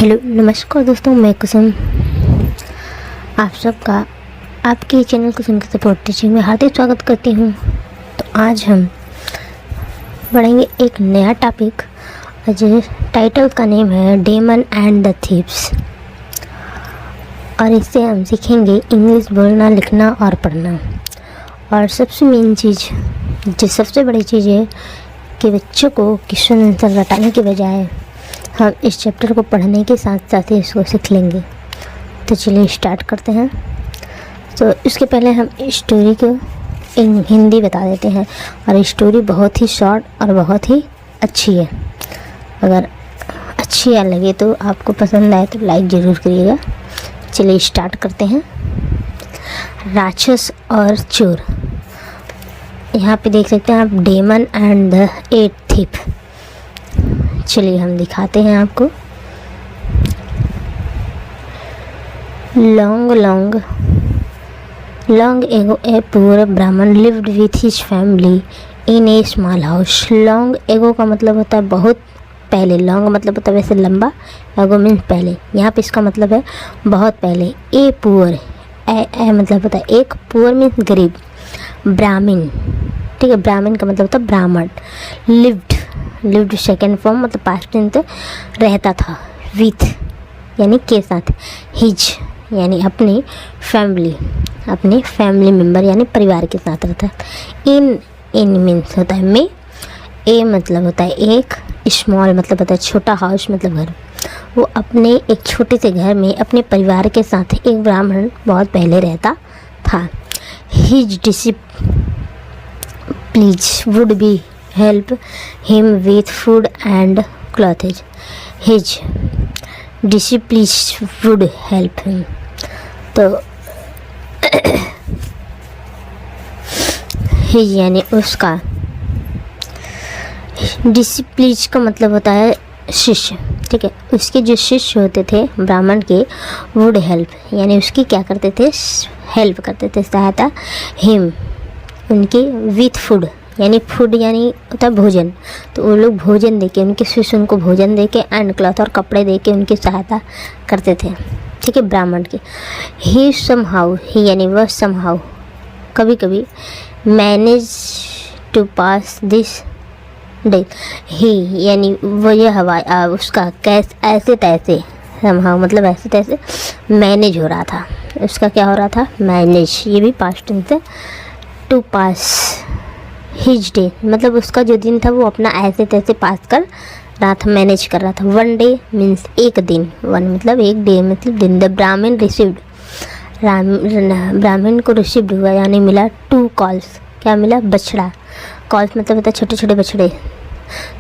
Hello नमस्कार दोस्तों, मैं कुसुम आप सबका आपके चैनल कुसुम के सपोर्ट टीचिंग में हार्दिक स्वागत करती हूँ। तो आज हम पढ़ेंगे एक नया टॉपिक जो टाइटल का नेम है डेमन एंड द थीव्स, और इससे हम सीखेंगे इंग्लिश बोलना, लिखना और पढ़ना। और सबसे मेन चीज़, जो सबसे बड़ी चीज़ है कि बच्चों को क्वेश्चन आंसर रटाने के बजाय हम इस चैप्टर को पढ़ने के साथ साथ ही इसको सीख लेंगे। तो चलिए स्टार्ट करते हैं। तो इसके पहले हम स्टोरी को इन हिंदी बता देते हैं, और स्टोरी बहुत ही शॉर्ट और बहुत ही अच्छी है। अगर अच्छी लगे तो, आपको पसंद आए तो लाइक ज़रूर करिएगा। चलिए स्टार्ट करते हैं। राक्षस और चोर। यहाँ पे देख सकते हैं आप, डेमन एंड द 8 थीफ। चलिए हम दिखाते हैं आपको। लॉन्ग एगो ए पुअर ब्राह्मण lived with his family in A small house. Long ago का मतलब होता है बहुत पहले। लॉन्ग मतलब होता है वैसे लंबा, एगो मीन्स पहले। यहाँ पे इसका मतलब है बहुत पहले। ए पुअर, ए मतलब होता है एक, पुअर मीन्स गरीब, ब्राह्मण, ठीक है। ब्राह्मण का मतलब होता है ब्राह्मण। लिव्ड सेकेंड फॉर्म मतलब पास्ट टेंस, रहता था। विथ यानी के साथ, हिज यानी अपनी फैमिली मेम्बर यानी परिवार के साथ रहता है। इन मीन्स होता है में, ए मतलब होता है एक, स्मॉल मतलब होता है छोटा, हाउस मतलब घर। वो अपने एक छोटे से घर में अपने परिवार के साथ एक ब्राह्मण बहुत पहले रहता था। His discipline would be help him with food and clothes. His discipline would help him. तो his यानी उसका, डिसिप्लिन का मतलब होता है शिष्य, ठीक है। उसके जो शिष्य होते थे ब्राह्मण के, वुड हेल्प यानी उसकी क्या करते थे, हेल्प करते थे, सहायता, हिम उनकी, विथ फूड यानी फूड यानी होता है भोजन। तो वो लोग भोजन देके, उनके शिष्य उनको भोजन देके, एंड क्लॉथ और कपड़े देके उनकी सहायता करते थे, ठीक है, ब्राह्मण की। ही समहाउ, ही यानी वह समहाउ कभी कभी, manage to pass this day. He यानी वो ये हवा उसका कैसे ऐसे तैसे, समहाउ मतलब ऐसे तैसे मैनेज हो रहा था। उसका क्या हो रहा था, मैनेज, ये भी पास्ट टेंस है। टू पास हिज डे मतलब उसका जो दिन था वो अपना ऐसे तैसे पास कर रहा था, मैनेज कर रहा था। वन डे मीन्स एक दिन, वन मतलब एक, डे मतलब दिन। द ब्राह्मण रिसीव्ड, ब्राह्मण को रिसीव्ड हुआ यानी मिला 2 कॉल्स। क्या मिला, बछड़ा। कॉल्स मतलब होता है छोटे छोटे बछड़े।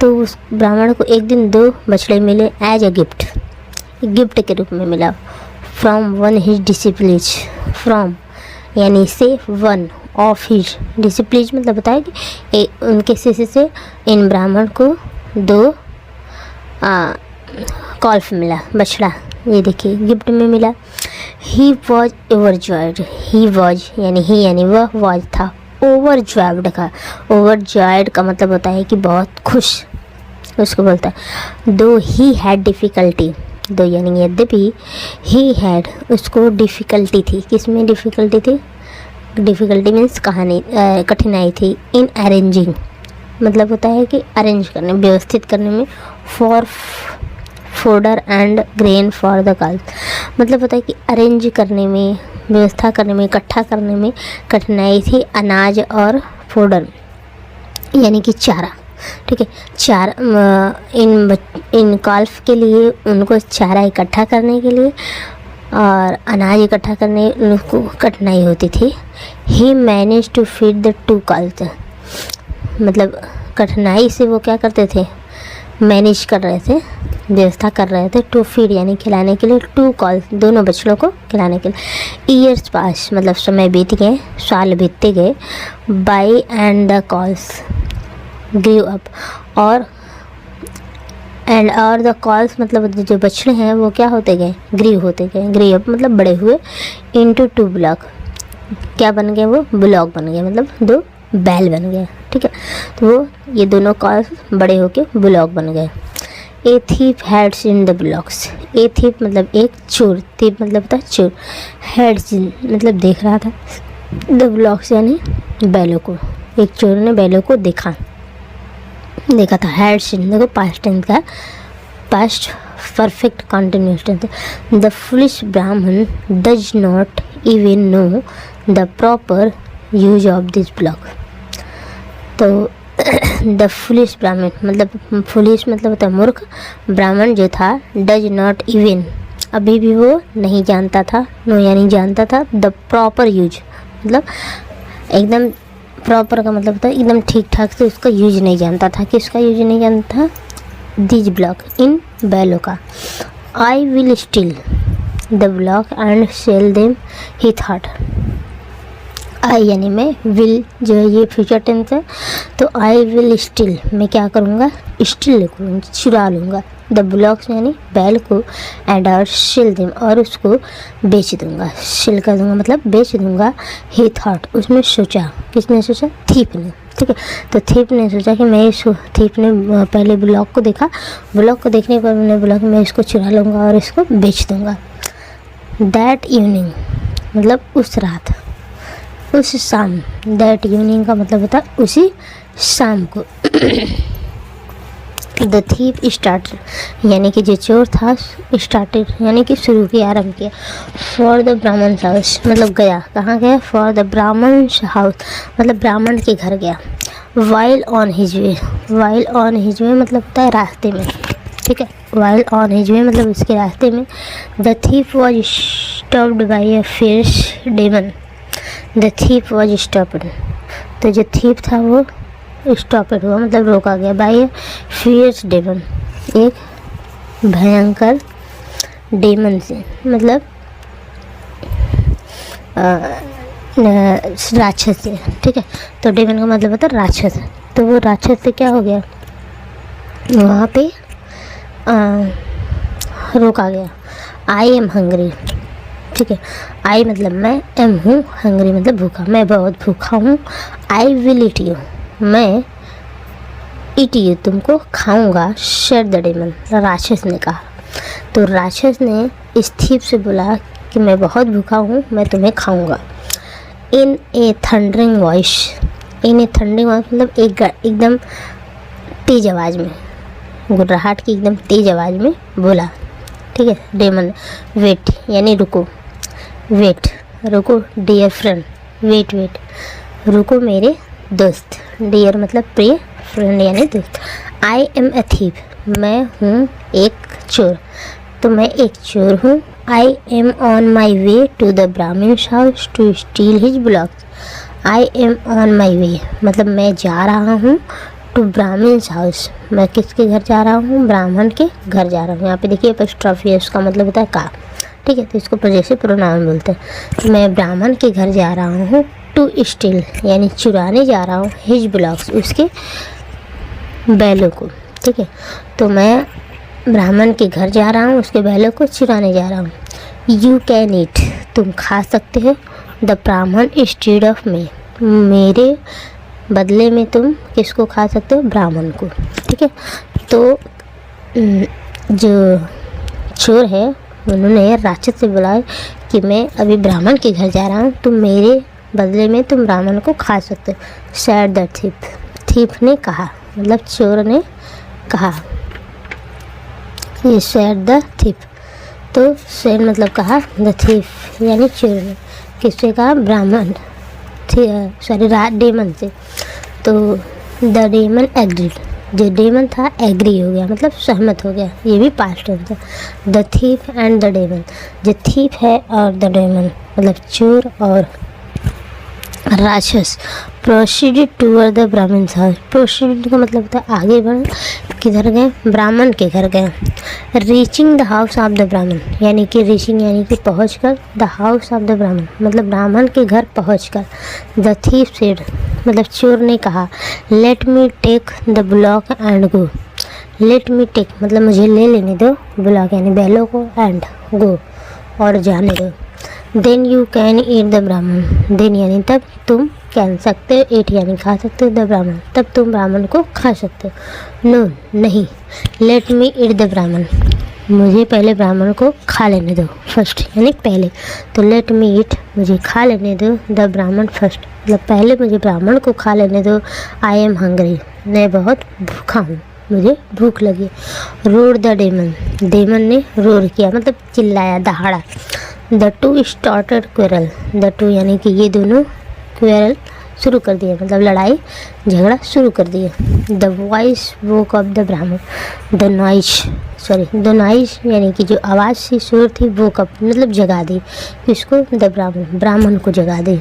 तो उस ब्राह्मण को एक दिन 2 बछड़े मिले एज अ गिफ्ट के रूप में मिला। From one his discipline, from यानी से, वन ऑफ हिज डिसिप्लिन मतलब होता है कि उनके शिष्य से इन ब्राह्मण को 2 कॉल्फ मिला, बछड़ा, ये देखिए गिफ्ट में मिला। He was overjoyed, he was यानी ही यानी वह, वॉज था, ओवरजॉयड का, ओवरजॉयड का मतलब होता है कि बहुत खुश, उसको बोलता है। दो ही हैड डिफ़िकल्टी, दो यानी यद्यपि, ही हैड उसको डिफ़िकल्टी थी, किसमें डिफ़िकल्टी थी, डिफ़िकल्टी मीन्स कठिनाई थी। इन अरेंजिंग मतलब होता है कि अरेंज करने, व्यवस्थित करने में। For fodder and grain for the girls मतलब होता है कि अरेंज करने में, व्यवस्था करने में, इकट्ठा करने में कठिनाई थी। अनाज और फोडर यानी कि चारा, ठीक है, इन कॉल्फ के लिए, उनको चारा इकट्ठा करने के लिए और अनाज इकट्ठा करने उनको कठिनाई होती थी। He manage to feed the 2 calls मतलब कठिनाई से वो क्या करते थे, मैनेज कर रहे थे, व्यवस्था कर रहे थे। टू फीड यानी खिलाने के लिए, 2 कॉल्स दोनों बछड़ों को खिलाने के लिए। ईयर्स पास मतलब समय बीत गए, साल बीतते गए। By and the calls grew up, और द कॉल्स मतलब जो बछड़े हैं वो क्या होते गए, ग्रीव होते गए, ग्रीव अप मतलब बड़े हुए। इनटू 2 ब्लॉक, क्या बन गए, वो ब्लॉक बन गए मतलब 2 बैल बन गए, ठीक है। तो वो ये दोनों कॉल्स बड़े होके ब्लॉक बन गए। A thief heads in the blocks. A thief मतलब एक चोर, थीप मतलब होता है चोर, हैड्स इन मतलब देख रहा था, द ब्लॉक्स यानी बैलों को, एक चोर ने बैलों को देखा था। हैड्स इन देखो पास्ट टेंस का, past perfect continuous tense. The foolish Brahmin does not even know the proper use of this block. तो द फुलिश ब्राह्मण मतलब फुलिश मतलब होता है मूर्ख, ब्राह्मण जो था डज नॉट इवन अभी भी वो नहीं जानता था, नो यानी जानता था, द प्रॉपर यूज मतलब एकदम प्रॉपर का मतलब होता है एकदम ठीक ठाक से उसका यूज नहीं जानता था। किसका यूज नहीं जानता था? दिस ब्लॉक इन बैलों का। I will steal the block and sell them he thought. I यानी मैं, विल जो है ये फ्यूचर टेंस है, तो आई विल स्टील मैं क्या करूँगा? स्टील करूँगा, चुरा लूँगा, द ब्लॉक्स यानी बैल को, एंड और सेल देम और उसको बेच दूँगा, सेल कर दूँगा मतलब बेच दूँगा। ही थॉट उसने सोचा, किसने सोचा? थीप ने, ठीक है। तो थीप ने सोचा कि मैं इसको, थीप ने पहले ब्लॉक को देखा, ब्लॉक को देखने पर मैंने बोला कि मैं इसको चुरा लूँगा और इसको बेच दूँगा। दैट इवनिंग मतलब उस रात, उस शाम, दैट इवनिंग का मतलब होता है उसी शाम को। द थीप स्टार्टेड यानी कि जो चोर था, स्टार्टेड यानी कि शुरू किया, आरम्भ किया। फॉर द ब्राह्मण हाउस मतलब गया, कहाँ गया? फॉर द ब्राह्मण हाउस मतलब ब्राह्मण के घर गया। While on his way, while on his way मतलब होता है रास्ते में, ठीक है। वाइल ऑन हिज वे मतलब उसके रास्ते में। The thief was stopped by a fierce demon. The thief was stopped तो जो थीप था वो स्टॉपेड हुआ मतलब रोका गया, बाय फियर्स डेमन एक भयंकर डेमन से मतलब राक्षस से, ठीक है। तो डेमन का मतलब होता है राक्षस, तो वो राक्षस से क्या हो गया? वहाँ पे रोका गया। आई एम हंग्री, ठीक है। आई मतलब मैं, एम हूँ, हंग्री मतलब भूखा, मैं बहुत भूखा हूँ। आई विल ईट यू मैं ईट यू तुमको खाऊंगा। शेर द डेमन राक्षस ने कहा। तो राक्षस ने इस थीप से बोला कि मैं बहुत भूखा हूँ, मैं तुम्हें खाऊंगा। इन ए थंडरिंग वॉइस, इन ए थंडरिंग वॉइस मतलब एकदम तेज आवाज़ में, गुर्राहट की एकदम तेज आवाज़ में बोला, ठीक है। डेमन वेट यानी रुको, वेट रुको, डियर फ्रेंड वेट वेट रुको मेरे दोस्त, डियर मतलब प्रिय, फ्रेंड यानी दोस्त। आई एम अ थीप मैं हूँ एक चोर, तो मैं एक चोर हूँ। I am on my way to the Brahmin's house to steal his blocks. I am on my way मतलब मैं जा रहा हूँ, टू ब्राह्मण्स हाउस मैं किसके घर जा रहा हूँ? ब्राह्मण के घर जा रहा हूँ। यहाँ पे देखिए एपोस्ट्रॉफी है, उसका मतलब होता है का, ठीक है। तो इसको पॉजेसिव प्रोनाउन बोलते हैं। मैं ब्राह्मण के घर जा रहा हूँ, टू स्टील यानी चुराने जा रहा हूँ, हिज ब्लॉक्स उसके बैलों को, ठीक है। तो मैं ब्राह्मण के घर जा रहा हूँ, उसके बैलों को चुराने जा रहा हूँ। यू कैन ईट तुम खा सकते हो, द ब्राह्मण इंस्टेड ऑफ मी मेरे बदले में तुम किसको खा सकते हो? ब्राह्मण को, ठीक है। तो जो चोर है उन्होंने राक्षस से बोला कि मैं अभी ब्राह्मण के घर जा रहा हूँ, तुम मेरे बदले में तुम ब्राह्मण को खा सकते हो। सैड द थीप, थीप ने कहा मतलब चोर ने कहा, ये सैड द थीप। तो सैड मतलब कहा, द थीप यानी चोर ने किससे कहा? ब्राह्मण सॉरी डेमन से। तो द डेमन एग्रीड जो डेमन था एग्री हो गया मतलब सहमत हो गया, ये भी पास्ट टेंस है। The thief and the demon जो थीप है और द डेमन मतलब चोर और राक्षस प्रोसीडेड टूवर्ड द ब्राह्मण हाउस। प्रोसीडेड का मतलब होता है आगे बढ़, किधर गए? ब्राह्मण के घर गए। Reaching the house of the ब्राह्मण यानी कि रीचिंग यानी कि पहुँच कर, द हाउस ऑफ द ब्राह्मण मतलब ब्राह्मण के घर पहुँच कर। द थीप सेड मतलब चोर ने कहा, let me take the block and go. Let me take मतलब मुझे ले लेने दो, ब्लॉक यानी बैलों को, एंड गो और जाने दो। Then you can eat the Brahmin, then यानी तब तुम कह सकते हो, ईट यानी खा सकते हो, द ब्राह्मण तब तुम ब्राह्मण को खा सकते हो। नो नहीं, लेट मी ईट द ब्राह्मण, मुझे पहले ब्राह्मण को खा लेने दो, फर्स्ट यानी पहले, तो लेट मी ईट मुझे खा लेने दो, द ब्राह्मण फर्स्ट मतलब पहले मुझे ब्राह्मण को खा लेने दो। आई एम हंग्री, मैं बहुत भूखा हूँ, मुझे भूख लगी। रोड द डेमन, डेमन ने रोर किया मतलब चिल्लाया, दहाड़ा। The two started quarrel, the two यानी कि ये दोनों क्वेरल शुरू कर दिया मतलब लड़ाई झगड़ा शुरू कर दिया। The voice woke up the ब्राह्मण, द नॉइज यानी कि जो आवाज़ सी शोर थी वो कब मतलब जगा दी किसको, द ब्राह्मण को जगा दी।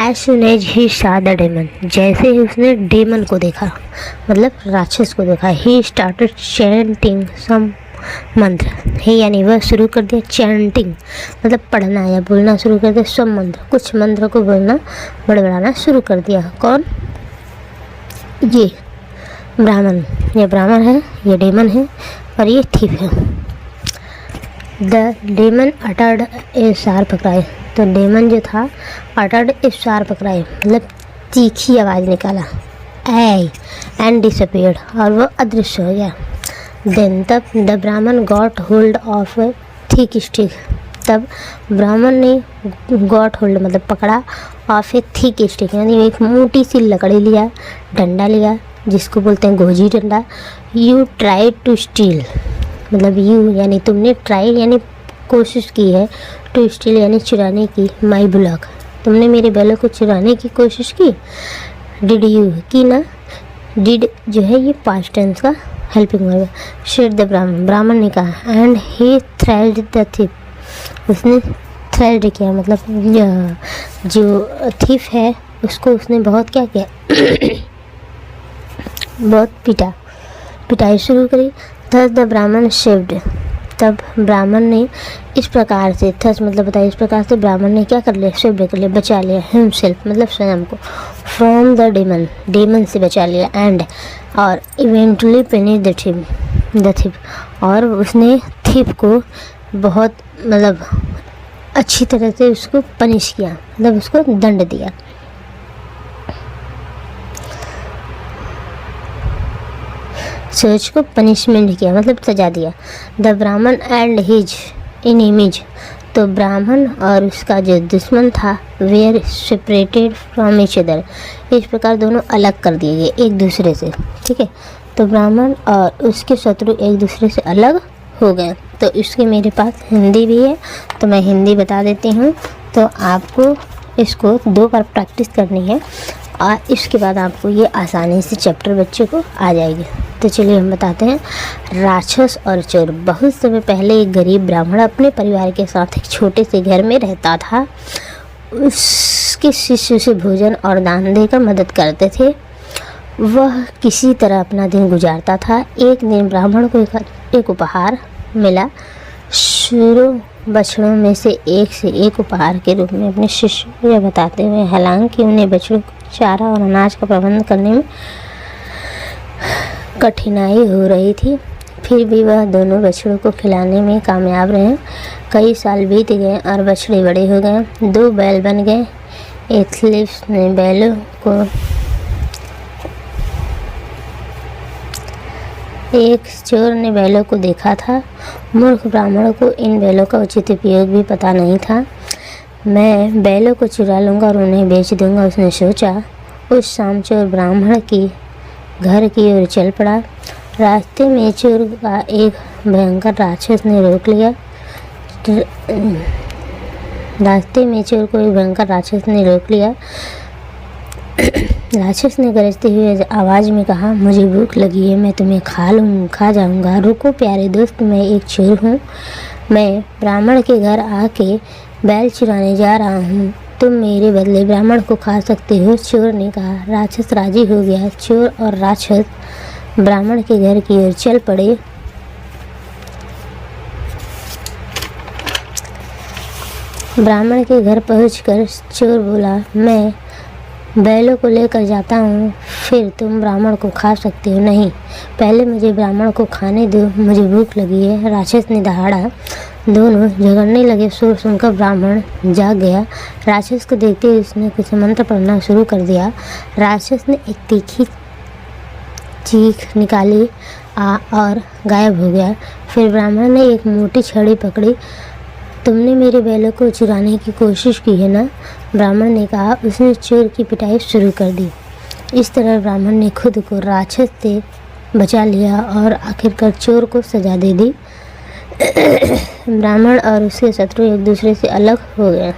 As soon as he saw the demon, जैसे ही उसने डेमन को देखा मतलब राक्षस को देखा, ही स्टार्टेड चैंटिंग सम मंत्र, हे यानी वह शुरू कर दिया चैंटिंग मतलब पढ़ना या बोलना शुरू कर दिया, सब मंत्र कुछ मंत्र को बोलना बड़बड़ाना शुरू कर दिया। कौन, ये ब्राह्मण, ये ब्राह्मण है, ये डेमन है और ये थीफ है। The demon uttered A sharp cry, तो डेमन जो था अटर्ड ए शार्प क्राई मतलब तीखी आवाज़ निकाला, ए एंड डिसअपीयर्ड और वो अदृश्य हो गया। देन तब द ब्राह्मण got hold of A thick stick, तब ब्राह्मण ने गॉट होल्ड मतलब पकड़ा, ऑफ ए थिक स्टिक यानी एक मोटी सी लकड़ी लिया, डंडा लिया जिसको बोलते हैं गोजी डंडा। यू ट्राई टू स्टील मतलब यू यानी तुमने ट्राई यानी कोशिश की है, टू स्टील यानी चुराने की, माई ब्लॉक तुमने मेरे बैलों को चुराने की कोशिश की। डिड यू की ना, डिड जो है ये पास्ट टेंस का हेल्पिंग वर्ब। शेड द ब्राह्मण ने कहा, एंड ही थ्रेल्ड द थीफ, उसने थ्रेल्ड किया मतलब जो थीफ है उसको उसने बहुत क्या किया बहुत पिटाई शुरू करी। थस द ब्राह्मण शेव्ड, तब ब्राह्मण ने इस प्रकार से, थस मतलब बताइए इस प्रकार से ब्राह्मण ने क्या कर लिया, शेव्ड कर लिया, बचा लिया, हिमसेल्फ मतलब स्वयं को, फ्रॉम द डेमन, डेमन से बचा लिया, एंड और इवेंटुअली पेनिश द थीफ और उसने थीफ को बहुत मतलब अच्छी तरह से उसको पनिश किया मतलब उसको दंड दिया। सर्च को पनिशमेंट किया मतलब सजा दिया। द ब्राह्मण एंड हिज एनिमीज, तो ब्राह्मण और उसका जो दुश्मन था were separated from each other, इस प्रकार दोनों अलग कर दिए गए एक दूसरे से, ठीक है। तो ब्राह्मण और उसके शत्रु एक दूसरे से अलग हो गए। तो इसके मेरे पास हिंदी भी है तो मैं हिंदी बता देती हूँ, तो आपको इसको 2 बार प्रैक्टिस करनी है और इसके बाद आपको ये आसानी से चैप्टर बच्चे को आ जाएगी। तो चलिए हम बताते हैं। राक्षस और चोर। बहुत समय पहले एक गरीब ब्राह्मण अपने परिवार के साथ एक छोटे से घर में रहता था। उसके शिष्य उसे भोजन और दान देकर मदद करते थे। वह किसी तरह अपना दिन गुजारता था। एक दिन ब्राह्मण को एक उपहार मिला। शुरू बछड़ों में से एक उपहार के रूप में अपने शिष्य को यह बताते हुए, हालांकि उन्हें बछड़ों को चारा और अनाज का प्रबंध करने में कठिनाई हो रही थी, फिर भी वह दोनों बछड़ों को खिलाने में कामयाब रहे। कई साल बीत गए और बछड़े बड़े हो गए। 2 बैल बन गए। एथलीट्स ने बैलों को एक चोर ने बैलों को देखा था। मूर्ख ब्राह्मण को इन बैलों का उचित उपयोग भी पता नहीं था। मैं बैलों को चुरा लूँगा और उन्हें बेच दूँगा, उसने सोचा। उस शाम चोर ब्राह्मण की घर की ओर चल पड़ा। रास्ते में चोर का एक भयंकर राक्षस ने रोक लिया। रास्ते में चोर को एक भयंकर राक्षस ने रोक लिया। राक्षस ने गरजते हुए आवाज़ में कहा, मुझे भूख लगी है, मैं तुम्हें खा जाऊंगा। रुको प्यारे दोस्त, मैं एक चोर हूँ। मैं ब्राह्मण के घर आके बैल चुराने जा रहा हूँ। तुम मेरे बदले ब्राह्मण को खा सकते हो, चोर ने कहा। राक्षस राजी हो गया। चोर और राक्षस ब्राह्मण के घर की ओर चल पड़े। ब्राह्मण के घर पहुंचकर चोर बोला, मैं बैलों को लेकर जाता हूँ, फिर तुम ब्राह्मण को खा सकते हो। नहीं, पहले मुझे ब्राह्मण को खाने दो, मुझे भूख लगी है। राक्षस ने दहाड़ा। दोनों झगड़ने लगे। शोर सुनकर ब्राह्मण जाग गया। राक्षस को देखते ही उसने कुछ मंत्र पढ़ना शुरू कर दिया। राक्षस ने एक तीखी चीख निकाली और गायब हो गया। फिर ब्राह्मण ने एक मोटी छड़ी पकड़ी। तुमने मेरे बैलों को चुराने की कोशिश की है ना? ब्राह्मण ने कहा। उसने चोर की पिटाई शुरू कर दी। इस तरह ब्राह्मण ने खुद को राक्षस से बचा लिया और आखिरकार चोर को सजा दे दी। ब्राह्मण और उसके शत्रु एक दूसरे से अलग हो गए।